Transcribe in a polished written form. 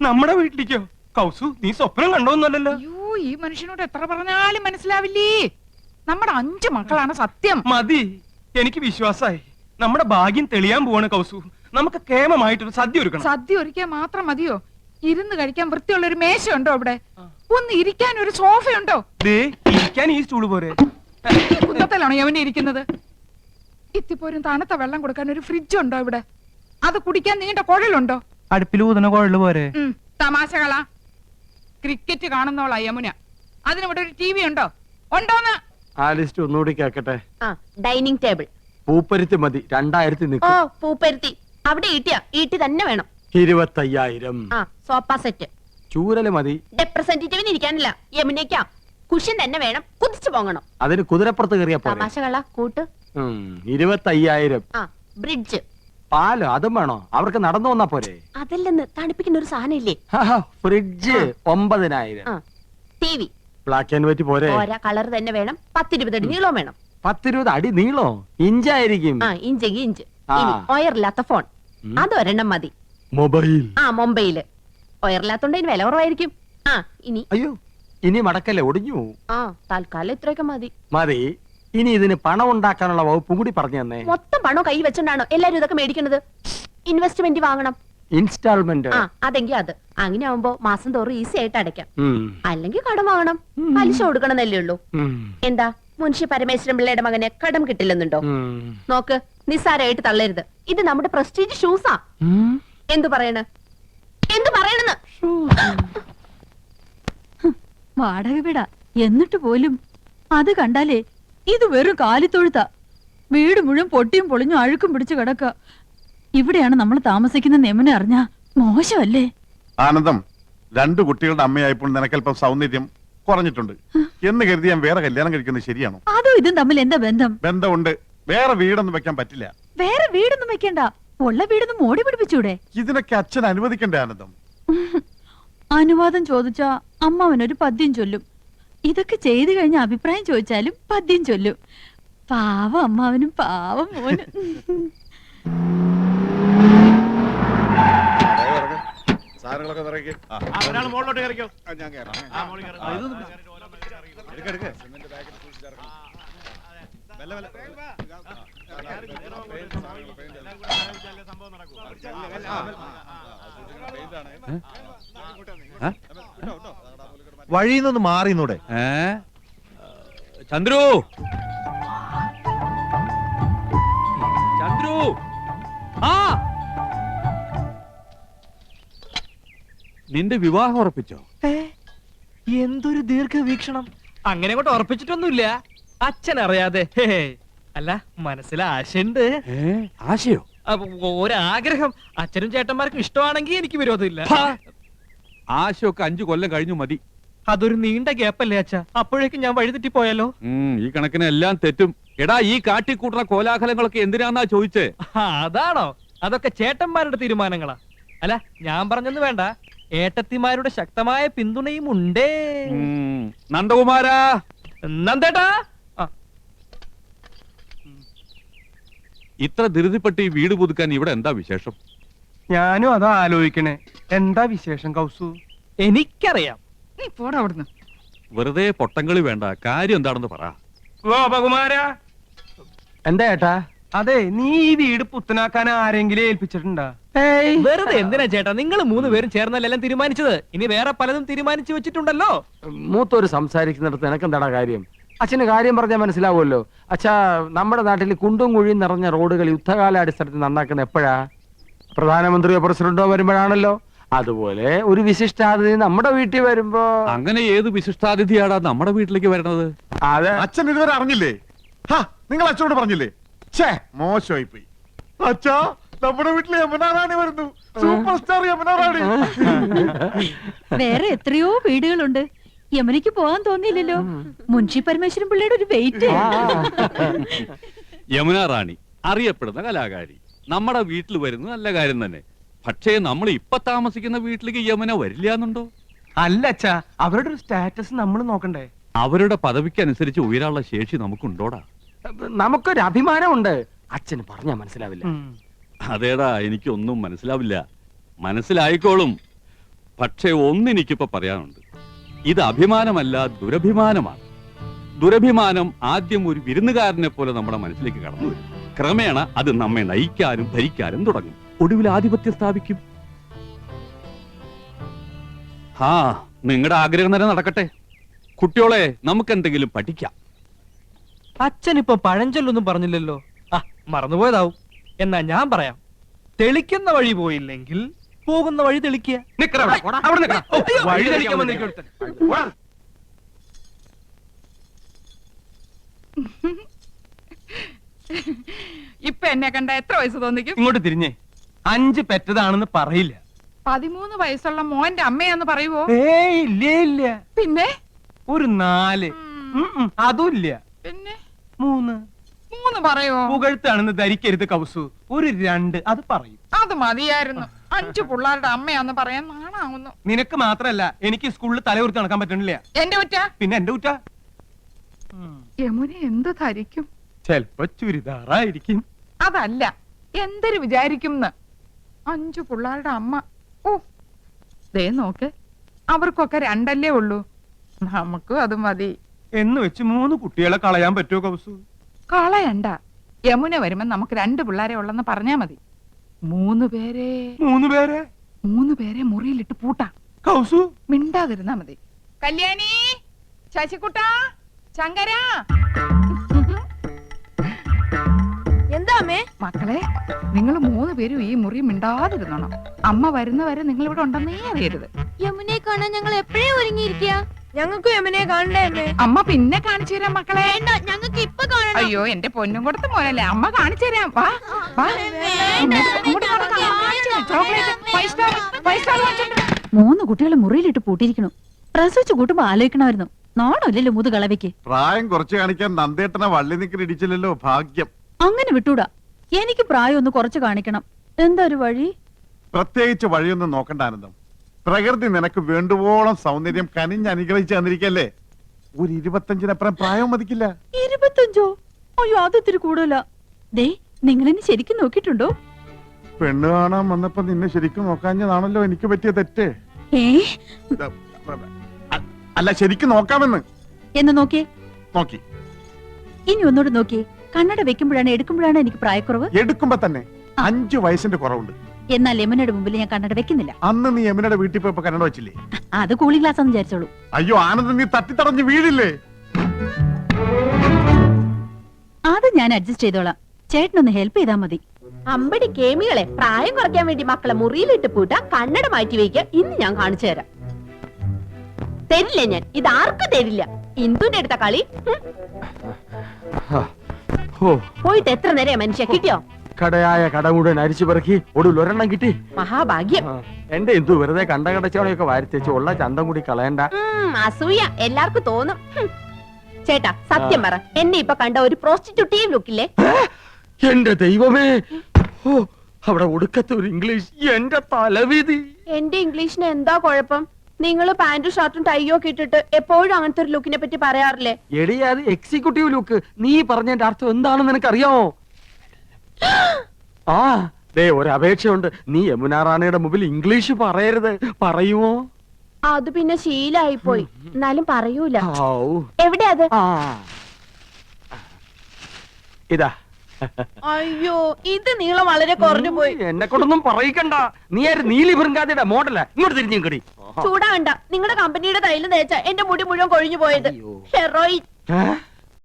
നമ്മുടെ വീട്ടിലേക്കോ? കൗസു, നീ സ്വപ്നം കണ്ടോന്നല്ലോ. അയ്യോ, ഈ മനുഷ്യനോട് എത്ര പറഞ്ഞാലും മനസ്സിലാവില്ലേ. നമ്മുടെ 5 മക്കളാണ് സത്യം. മതി, എനിക്ക് വിശ്വാസായി. നമ്മുടെ ഭാഗ്യം തെളിയാൻ പോവാണ് കൗസു. നമുക്ക് കേമമായിട്ടൊരു സദ്യ ഒരുക്കണം. സദ്യ ഒരുക്കാൻ മാത്രം മതിയോ? ഇരുന്ന് കഴിക്കാൻ വൃത്തിയുള്ള ഒരു മേശ ഉണ്ടോ അവിടെ? ഒന്ന് ഇരിക്കാൻ ഒരു സോഫയുണ്ടോ? ഇരിക്കാൻ ഈ സ്റ്റൂള് പോരെ? കുന്നത്തിലാണോ യവനെ ഇരിക്കുന്നത്? ഇത്തിപ്പോരും തണുത്ത വെള്ളം കൊടുക്കാൻ ഒരു ഫ്രിഡ്ജ് ഉണ്ടോ ഇവിടെ? അത് കുടിക്കാൻ നീണ്ട കുഴലുണ്ടോ? അടുപ്പിൽ ഊതുന്ന കുഴല് പോരെ? തമാശകളാ. ക്രിക്കറ്റ് കാണുന്നോളാ യമുന. അതിനിവിടെ ഒരു TV ഉണ്ടോ? ഉണ്ടോന്ന് ആ ലിസ്റ്റ് ഒന്നുകൂടി കേക്കട്ടെ. ഡൈനിങ് ടേബിൾ പൂപ്പരുത്തി മതി. 2000 ഓ നിൽക്കും. പൂപ്പരുത്തി അവിടെ ഈട്ടി തന്നെ വേണം. 25,000. Sofa set. ചൂരല് മതി. റെപ്രസെന്റേറ്റീവിന് ഇരിക്കാനില്ല, യമുനയ്ക്കാ. കുഷ്യൻ തന്നെ വേണം, കുതിച്ചു പോകണം. അതിന് കുതിരപ്പുറത്ത് കയറിയാ പോലെ. തമാശകളാ കൂട്ട്. 25,000. ബ്രിഡ്ജ്. പാലോ അതും വേണോ? അവർക്ക് നടന്നു വന്നാ പോരെ? അതല്ലെന്ന് തണുപ്പിക്കുന്ന ഒരു സാധനം ഇല്ലേ? Fridge 9,000. TV. Black and white പോരെ? ഓരോ കളർ തന്നെ വേണം. 10-20 അടി നീളം വേണം. 10-20 അടി നീളോ? ഇഞ്ചായിരിക്കും. ഇഞ്ചെങ്കിൽ ഇഞ്ച്. ഒയറില്ലാത്ത ഫോൺ അതൊരെണ്ണം മതി. മൊബൈൽ. മൊബൈല്. ഒയറില്ലാത്തോണ്ട് ഇതിന് വില കുറവായിരിക്കും. ഇനി അയ്യോ, ഇനി മടക്കല്ലേ, ഒടിഞ്ഞു. തൽക്കാലം ഇത്രയൊക്കെ മതി. മതി. ഇനി ഇതിന് പണം ഉണ്ടാക്കാനുള്ള വകുപ്പും കൂടി പറഞ്ഞു തന്നെ. മൊത്തം പണം കൈ വെച്ചോണ്ടാണോ എല്ലാരും ഇതൊക്കെ മേടിക്കുന്നത്? ഇൻവെസ്റ്റ്മെന്റ് വാങ്ങണം. ഇൻസ്റ്റാൾമെന്റ്. അതെങ്കിൽ അത് അങ്ങനെ ആവുമ്പോ മാസം തോറും ഈസി ആയിട്ട് അടയ്ക്കാം. അല്ലെങ്കിൽ കടം വാങ്ങണം, പലിശ കൊടുക്കണമെന്നല്ലേ ഉള്ളൂ. എന്താ മുൻഷി പരമേശ്വരൻ പിള്ളയുടെ മകനെ കടം കിട്ടില്ലെന്നുണ്ടോ? നോക്ക്, നിസ്സാരമായിട്ട് തള്ളരുത്. ഇത് നമ്മുടെ പ്രസ്റ്റീജ് ഷൂസാ. എന്തു പറയണെന്ന് വാടക വിടാ. എന്നിട്ട് പോലും അത് കണ്ടാലേ ഇത് വെറും കാലിത്തൊഴുത്ത. വീട് മുഴുവൻ പൊട്ടിയും പൊളിഞ്ഞും അഴുക്കും പിടിച്ചു കിടക്ക. ഇവിടെയാണ് നമ്മൾ താമസിക്കുന്ന നെമനെ അറിഞ്ഞാ മോശമല്ലേ? ആനന്ദം, 2 കുട്ടികളുടെ അമ്മയായപ്പോൾ നിനക്കല്പം സൗന്ദര്യം കുറഞ്ഞിട്ടുണ്ട് എന്ന് കരുതി ഞാൻ വേറെ കല്യാണം കഴിക്കുന്നത് ശരിയാണോ? അതും ഇതും തമ്മിൽ എന്താ ബന്ധം? ബന്ധമുണ്ട്. വേറെ വീടൊന്നും വെക്കാൻ പറ്റില്ല. വേറെ വീടൊന്നും വെക്കണ്ട, ഉള്ള വീടൊന്നും മോടി പിടിപ്പിച്ചൂടെ? ഇതിനൊക്കെ അച്ഛൻ അനുവദിക്കണ്ടേ ആനന്ദം? അനുവാദം ചോദിച്ചാ അമ്മാവനൊരു പദ്യം ചൊല്ലും. ഇതൊക്കെ ചെയ്തു കഴിഞ്ഞ അഭിപ്രായം ചോദിച്ചാലും പദ്യം ചൊല്ലും. പാവം അമ്മാവനും പാവം മോനും. വഴിന്നൊന്ന് മാറിന്നൂടെ? ചന്ദ്രു, ചന്ദ്രു, നിന്റെ വിവാഹം ഉറപ്പിച്ചോ? എന്തൊരു ദീർഘവീക്ഷണം. അങ്ങനെ കൊണ്ട് ഉറപ്പിച്ചിട്ടൊന്നുമില്ല, അച്ഛൻ അറിയാതെ. അല്ല, മനസ്സിൽ ആശയുണ്ട്. ആശയോ? ഒരാഗ്രഹം. അച്ഛനും ചേട്ടന്മാർക്കും ഇഷ്ടമാണെങ്കിൽ എനിക്ക് വിരോധമില്ല. ആശയൊക്കെ 5 കൊല്ലം കഴിഞ്ഞു മതി. അതൊരു നീണ്ട ഗ്യാപ്പല്ലേ അച്ഛാ? അപ്പോഴേക്കും ഞാൻ വഴിതെറ്റി പോയാലോ? ഈ കണക്കിന് എല്ലാം തെറ്റും. എടാ, ഈ കാട്ടിക്കൂട്ടുന്ന കോലാഹലങ്ങളൊക്കെ എന്തിനാന്നാ ചോദിച്ചേ? അതാണോ? അതൊക്കെ ചേട്ടന്മാരുടെ തീരുമാനങ്ങളാ. അല്ല, ഞാൻ പറഞ്ഞൊന്നു വേണ്ട, ഏട്ടത്തിമാരുടെ ശക്തമായ പിന്തുണയും ഉണ്ടേ. നന്ദകുമാരാ, നന്ദേട്ടാ, ഇത്ര ധൃതിപ്പെട്ട് ഈ വീട് പുതുക്കാൻ ഇവിടെ എന്താ വിശേഷം? ഞാനും അതാ ആലോചിക്കണേ. എന്താ വിശേഷം കൗസു? എനിക്കറിയാം. നീ പോടാ അവിടുന്ന്. വെറുതെ പൊട്ടങ്കളി വേണ്ട, കാര്യം എന്താണെന്ന് പറ. ഗോപകുമാരാ, എന്താ ഏട്ടാ? അതെ, നീ ഈ വീട് പുത്തനാക്കാൻ ആരെങ്കിലും ഏൽപ്പിച്ചിട്ടുണ്ടാ? വെറുതെ എന്തിനാ ചേട്ടാ, നിങ്ങൾ 3 പേരും ചേർന്നല്ലെല്ലാം തീരുമാനിച്ചത്. ഇനി വേറെ പലതും തീരുമാനിച്ചു വെച്ചിട്ടുണ്ടല്ലോ. മൂത്തോര് സംസാരിക്കുന്നിടത്ത് എനക്കെന്താടാ കാര്യം? അച്ഛന് കാര്യം പറഞ്ഞാൽ മനസ്സിലാവുമല്ലോ. അച്ഛാ, നമ്മുടെ നാട്ടിൽ കുണ്ടും കുഴിയും നിറഞ്ഞ റോഡുകൾ യുദ്ധകാലാടിസ്ഥാനത്തിൽ നന്നാക്കുന്ന എപ്പോഴാ? പ്രധാനമന്ത്രിയോ പ്രസിഡന്റോ വരുമ്പോഴാണല്ലോ. അതുപോലെ ഒരു വിശിഷ്ടാതിഥി നമ്മുടെ വീട്ടിൽ വരുമ്പോ. അങ്ങനെ ഏത് വിശിഷ്ടാതിഥിയാടാ നമ്മുടെ വീട്ടിലേക്ക് വരണത്? അതെ, അച്ഛൻ ഇതുവരെ അറിഞ്ഞില്ലേ? നിങ്ങൾ അച്ഛനോട് പറഞ്ഞില്ലേ? മോശമായി പോയി. അച്ഛാ, നമ്മുടെ വീട്ടിൽ യമുന റാണി വരുന്നു. സൂപ്പർ സ്റ്റാർ യമുന റാണി. വേറെ എത്രയോ വീടുകളുണ്ട്. യമനിക്ക് പോകാൻ തോന്നിയില്ലല്ലോ. മുൻഷി പരമേശ്വരൻ പിള്ളയുടെ ഒരു വെയിറ്റ്. യമുന റാണി അറിയപ്പെടുന്ന കലാകാരി നമ്മുടെ വീട്ടിൽ വരുന്നത് നല്ല കാര്യം തന്നെ. പക്ഷേ നമ്മൾ ഇപ്പൊ താമസിക്കുന്ന വീട്ടിലേക്ക് യമുന വരില്ല എന്നുണ്ടോ? അല്ല അച്ഛാ, അവരുടെ ഒരു സ്റ്റാറ്റസ് നമ്മൾ നോക്കണ്ടേ? അവരുടെ പദവിക്കനുസരിച്ച് ഉയരാനുള്ള ശേഷി നമുക്കുണ്ടോടാ? നമുക്കൊരു അഭിമാനമുണ്ട്. അച്ഛന് പറഞ്ഞാ മനസ്സിലാവില്ല. അതേടാ, എനിക്കൊന്നും മനസ്സിലാവില്ല. മനസ്സിലായിക്കോളും. പക്ഷേ ഒന്നെനിക്കിപ്പോ പറയാനുണ്ട്, ഇത് അഭിമാനമല്ല, ദുരഭിമാനമാണ്. ദുരഭിമാനം ആദ്യം ഒരു വിരുന്നുകാരനെ പോലെ നമ്മുടെ മനസ്സിലേക്ക് കടന്നു വരും. ക്രമേണ അത് നമ്മെ നയിക്കാനും ഭരിക്കാനും തുടങ്ങും. ഒടുവിൽ ആധിപത്യം സ്ഥാപിക്കും. നിങ്ങളുടെ ആഗ്രഹം തന്നെ നടക്കട്ടെ. കുട്ടിയോളെ, നമുക്ക് എന്തെങ്കിലും പഠിക്കാം. അച്ഛൻ ഇപ്പൊ പഴഞ്ചൊല്ലൊന്നും പറഞ്ഞില്ലല്ലോ. മറന്നുപോയതാവും. എന്നാ ഞാൻ പറയാം. തെളിക്കുന്ന വഴി പോയില്ലെങ്കിൽ പോകുന്ന വഴി തെളിക്കുക. വഴി തെളിക്കാൻ വന്നിരിക്കും ഒരുത്തൻ. ഇപ്പൊ എന്നെ കണ്ട എത്ര വയസ്സ് തോന്നിക്കും? ഇങ്ങോട്ട് തിരിഞ്ഞേ. 5 പെറ്റതാണെന്ന് പറയില്ല. 13 വയസ്സുള്ള മോന്റെ അമ്മയാന്ന് പറയുവോ? ഏയ് ഇല്ല ഇല്ല. പിന്നെ ഒരു 4. അതും ഇല്ല. പിന്നെ 3 പറയുവോ? പുകഴ്ത്താണെന്ന് ധരിക്കരുത് കൗസു. ഒരു 2 അത് പറയും. അത് മതിയായിരുന്നു. 5 പിള്ളേരുടെ അമ്മയാന്ന് പറയാൻ നാണാവുന്നു. നിനക്ക് മാത്രല്ല, എനിക്ക് സ്കൂളിൽ തലയുർത്തി നടക്കാൻ പറ്റണില്ല. എന്റെ കുറ്റ? പിന്നെ എന്റെ കുറ്റ. യമുന എന്ത് ധരിക്കും? ചെലപ്പോ ചുരിദാറായിരിക്കും. അതല്ല, എന്തൊരു വിചാരിക്കും 5 പിള്ളേരുടെ അമ്മ. ഓ, ദേ നോക്ക്, അവർക്കൊക്കെ 2 ഉള്ളൂ. നമുക്കും അത് മതി എന്ന് വെച്ച് 3 കുട്ടികളെ കളയാൻ പറ്റുമോ കൗസു? കളയണ്ട. യമുന വരുമ്പോ നമുക്ക് 2 പിള്ളേരെ ഉള്ളെന്ന് പറഞ്ഞാ മതി. 3 പേരെ 3 പേരെ മുറിയിലിട്ട് പൂട്ടാം. കൗസു മിണ്ടാതിരുന്നാ മതി. കല്യാണി, ശശികുട്ട, ശങ്കര. എന്താ അമ്മേ? മക്കളെ, നിങ്ങൾ 3 പേരും ഈ മുറി മിണ്ടാതിരുന്നോണം. അമ്മ വരുന്നവരെ നിങ്ങൾ ഇവിടെ ഉണ്ടെന്നേ അറിയരുത്. യമുനെ കാണാൻ ഞങ്ങൾ എപ്പോഴേ ഒരുങ്ങിയിരിക്കുക. ഞങ്ങൾക്ക് യമുനെ കാണണ്ടേ അമ്മേ? അമ്മ പിന്നെ കാണിച്ചു തരാം മക്കളെ. ഞങ്ങൾക്ക് ഇപ്പൊ കാണണം. അയ്യോ, എന്റെ പൊന്നും കൊടുത്ത മോനല്ലേ, അമ്മ കാണിച്ചു തരാം. വാ വാ, ഇങ്ങോട്ട് നടക്കാം. കാണിച്ചു തരാം. ചോക്ലേറ്റ് 5 സ്റ്റാർ വാങ്ങിച്ചിട്ടുണ്ട്. 3 കുട്ടികളെ മുറിയിലിട്ട് പൂട്ടിയിരിക്കണു. പ്രസവിച്ചു കൂട്ടുമ്പോ ആലോചിക്കണമായിരുന്നു. നാണമില്ലല്ലോ മുതുകളവയ്ക്ക്. പ്രായം കുറച്ച് കാണിക്കാൻ നന്ദേട്ടനെ വള്ളി നിക്കൽ ഇടിച്ചില്ലല്ലോ, ഭാഗ്യം. അങ്ങനെ വിട്ടൂടാ. എനിക്ക് പ്രായം ഒന്ന് കുറച്ച് കാണിക്കണം. എന്താ ഒരു വഴി? പ്രത്യേകിച്ച് വഴിയൊന്നും നോക്കണ്ട ആനന്ദം. പ്രകൃതി നിനക്ക് വേണ്ടുവോളം സൗന്ദര്യം കനിഞ്ഞ് അനുഗ്രഹിച്ച് തന്നിരിക്കല്ലേ. ഒരു 25-നപ്പുറം പ്രായം മതിക്കില്ല. 25? അയ്യോ, അത് ഇത്തിരി കൂടുതലാ. ദേ, നിങ്ങളെന്നെ ശരിക്കും നോക്കിയിട്ടുണ്ടോ? പെണ്ണ് കാണാൻ വന്നപ്പോ നിന്നെ ശരിക്കും നോക്കാഞ്ഞതാണല്ലോ എനിക്ക് പറ്റിയ തെറ്റ്. അല്ല, ശരിക്കും നോക്കാമെന്ന്. എന്ന് നോക്കിയേ. നോക്കി. ഇനി ഒന്നുകൂടെ നോക്കിയേ. കണ്ണട വെക്കുമ്പോഴാണ് എടുക്കുമ്പോഴാണ് എനിക്ക് പ്രായക്കുറവ്. എടുക്കുമ്പോ തന്നെ 5 വയസ്സിന്റെ കുറവുണ്ട്. എന്നാൽ യമുനയുടെ മുമ്പിൽ ഞാൻ കണ്ണട വെക്കുന്നില്ല. അന്ന് നീ യമുനയുടെ വീട്ടിൽ പോയപ്പോ കന്നഡ വെച്ചില്ലേ? അത് കൂളിംഗ് ഗ്ലാസ് ആണെന്ന് വിചാരിച്ചോളൂ. അയ്യോ ആനന്ദ്, നീ തട്ടിത്തടഞ്ഞ് വീഴില്ലേ? അത് ഞാൻ അഡ്ജസ്റ്റ് ചെയ്തോളാം. ചേട്ടനൊന്ന് ഹെൽപ്പ് ചെയ്താൽ മതി. അമ്പടി കേമികളെ, പ്രായം കുറയ്ക്കാൻ വേണ്ടി മക്കളെ മുറിയിലിട്ട് പൂട്ട, കണ്ണട മാറ്റി വയ്ക്കുക. ഇന്ന് ഞാൻ കാണിച്ചു തരാം. തരില്ല ഞാൻ, ഇത് ആർക്കും തരില്ല. ഇന്ദുന്റെ അടുത്ത കളി. പോയിട്ട് എത്ര നേരം മനുഷ്യ കിട്ടിയോ? കടയായ കട മുഴുവൻ അരിച്ചു പെറുക്കി ഒടുവിൽ ഒരെണ്ണം കിട്ടി. മഹാഭാഗ്യം. എന്റെ എന്തു വെറുതെ കണ്ട കടച്ചോടെയൊക്കെ വാരിത്തേച്ച് ഉള്ള ചന്തം കൂടി കളയണ്ട. അസൂയ എല്ലാവർക്കും തോന്നും. ചേട്ടാ, സത്യം പറ, എന്നെ ഇപ്പൊ കണ്ട ഒരു പ്രോസ്റ്റിറ്റ്യൂട്ടീവ് ലുക്കില്ലേ? എന്റെ ദൈവമേ, അവിടെ ഒടുക്കത്തെ ഒരു ഇംഗ്ലീഷ്. എന്റെ തലവിധി. എന്റെ ഇംഗ്ലീഷിന് എന്താ കുഴപ്പം? നിങ്ങൾ പാന്റും ഷർട്ടും ടൈയോ ഒക്കെ ഇട്ടിട്ട് എപ്പോഴും അങ്ങനത്തെ ഒരു ലുക്കിനെ പറ്റി പറയാറില്ലേ? എടി, അത് എക്സിക്യൂട്ടീവ് ലുക്ക്. നീ പറഞ്ഞതിന്റെ അർത്ഥം എന്താണെന്ന് നിനക്കറിയാമോ? ദേ, ഒരു അപേക്ഷയുണ്ട്. നീ യമുന റാണിയുടെ മുമ്പിൽ ഇംഗ്ലീഷ് പറയരുത്. പറയുമോ? അത് പിന്നെ ശീലായി പോയി. എന്നാലും പറയൂല. എവിടെ അത്? ഇതാ. അയ്യോ, ഇത് നീളം വളരെ കുറഞ്ഞു പോയി. എന്നെ കൊണ്ടൊന്നും പറയിക്കണ്ട. നീ ആര്? നീലി ബൃങ്കാതിയുടെ മോഡല. ഇങ്ങോട്ട് തിരിഞ്ഞു കടി. ചൂടാകണ്ട. നിങ്ങളുടെ കമ്പനിയുടെ തൈല് തേച്ച എന്റെ മുടി മുഴുവൻ കൊഴിഞ്ഞു പോയത്. ഹെറോയിൻ.